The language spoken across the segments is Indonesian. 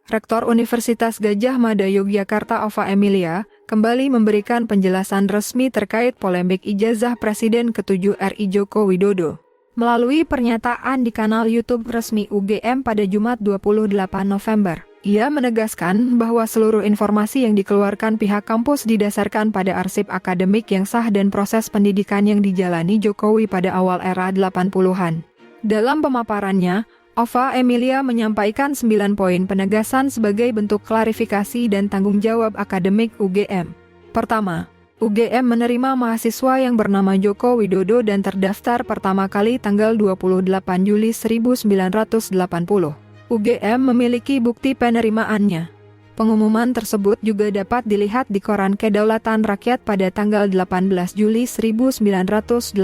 Rektor Universitas Gadjah Mada Yogyakarta Ova Emilia kembali memberikan penjelasan resmi terkait polemik ijazah Presiden ke-7 RI Joko Widodo. Melalui pernyataan di kanal YouTube resmi UGM pada Jumat 28 November, ia menegaskan bahwa seluruh informasi yang dikeluarkan pihak kampus didasarkan pada arsip akademik yang sah dan proses pendidikan yang dijalani Jokowi pada awal era 80-an. Dalam pemaparannya, Ova Emilia menyampaikan 9 poin penegasan sebagai bentuk klarifikasi dan tanggung jawab akademik UGM. Pertama, UGM menerima mahasiswa yang bernama Joko Widodo dan terdaftar pertama kali tanggal 28 Juli 1980. UGM memiliki bukti penerimaannya. Pengumuman tersebut juga dapat dilihat di Koran Kedaulatan Rakyat pada tanggal 18 Juli 1980.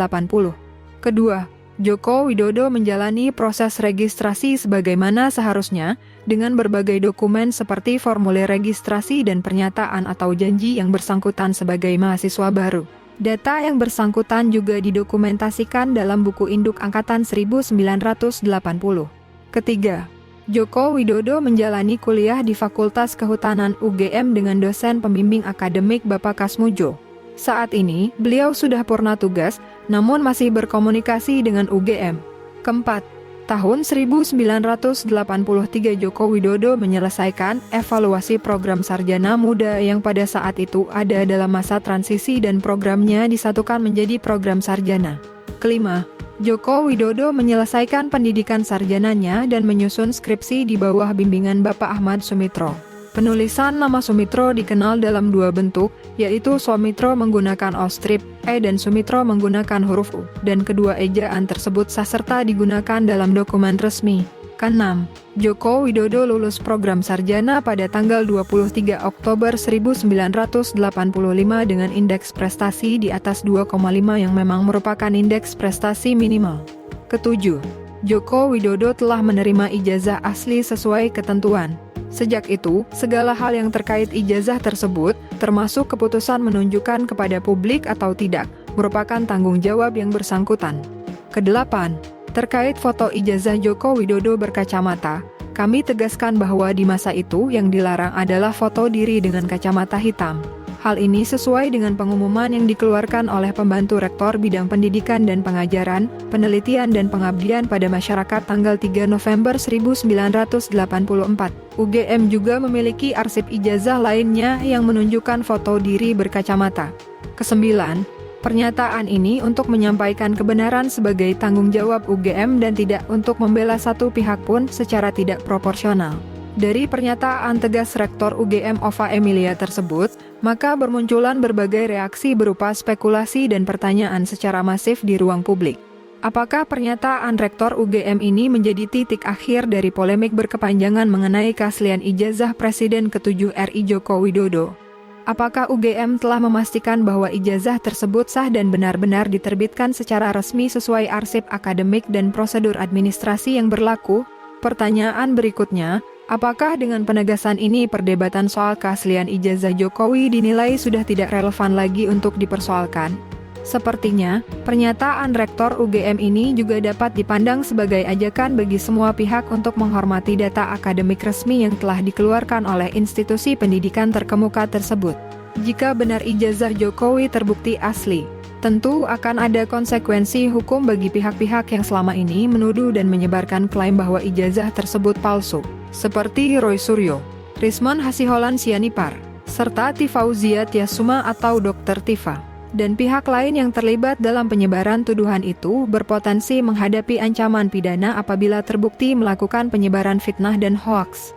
Kedua, Joko Widodo menjalani proses registrasi sebagaimana seharusnya dengan berbagai dokumen seperti formulir registrasi dan pernyataan atau janji yang bersangkutan sebagai mahasiswa baru. Data yang bersangkutan juga didokumentasikan dalam buku induk angkatan 1980. Ketiga, Joko Widodo menjalani kuliah di Fakultas Kehutanan UGM dengan dosen pembimbing akademik Bapak Kasmujo. Saat ini, beliau sudah purna tugas, namun masih berkomunikasi dengan UGM. Keempat, tahun 1983 Joko Widodo menyelesaikan evaluasi program sarjana muda yang pada saat itu ada dalam masa transisi dan programnya disatukan menjadi program sarjana. Kelima, Joko Widodo menyelesaikan pendidikan sarjananya dan menyusun skripsi di bawah bimbingan Bapak Ahmad Sumitro. Penulisan nama Sumitro dikenal dalam dua bentuk, yaitu Sumitro menggunakan O-strip E dan Sumitro menggunakan huruf U, dan kedua ejaan tersebut sah serta digunakan dalam dokumen resmi. Keenam, Joko Widodo lulus program sarjana pada tanggal 23 Oktober 1985 dengan indeks prestasi di atas 2,5 yang memang merupakan indeks prestasi minimal. Ketujuh, Joko Widodo telah menerima ijazah asli sesuai ketentuan. Sejak itu, segala hal yang terkait ijazah tersebut, termasuk keputusan menunjukkan kepada publik atau tidak, merupakan tanggung jawab yang bersangkutan. Kedelapan, terkait foto ijazah Joko Widodo berkacamata, kami tegaskan bahwa di masa itu yang dilarang adalah foto diri dengan kacamata hitam. Hal ini sesuai dengan pengumuman yang dikeluarkan oleh pembantu rektor bidang pendidikan dan pengajaran, penelitian dan pengabdian pada masyarakat tanggal 3 November 1984. UGM juga memiliki arsip ijazah lainnya yang menunjukkan foto diri berkacamata. Kesembilan, pernyataan ini untuk menyampaikan kebenaran sebagai tanggung jawab UGM dan tidak untuk membela satu pihak pun secara tidak proporsional. Dari pernyataan tegas Rektor UGM Ova Emilia tersebut, maka bermunculan berbagai reaksi berupa spekulasi dan pertanyaan secara masif di ruang publik. Apakah pernyataan Rektor UGM ini menjadi titik akhir dari polemik berkepanjangan mengenai keaslian ijazah Presiden ke-7 RI Joko Widodo? Apakah UGM telah memastikan bahwa ijazah tersebut sah dan benar-benar diterbitkan secara resmi sesuai arsip akademik dan prosedur administrasi yang berlaku? Pertanyaan berikutnya, apakah dengan penegasan ini perdebatan soal keaslian ijazah Jokowi dinilai sudah tidak relevan lagi untuk dipersoalkan? Sepertinya, pernyataan Rektor UGM ini juga dapat dipandang sebagai ajakan bagi semua pihak untuk menghormati data akademik resmi yang telah dikeluarkan oleh institusi pendidikan terkemuka tersebut. Jika benar ijazah Jokowi terbukti asli, tentu akan ada konsekuensi hukum bagi pihak-pihak yang selama ini menuduh dan menyebarkan klaim bahwa ijazah tersebut palsu, seperti Roy Suryo, Rismon Hasiholan Sianipar, serta Tifauzia Tiasuma atau Dr. Tifa. Dan pihak lain yang terlibat dalam penyebaran tuduhan itu berpotensi menghadapi ancaman pidana apabila terbukti melakukan penyebaran fitnah dan hoaks.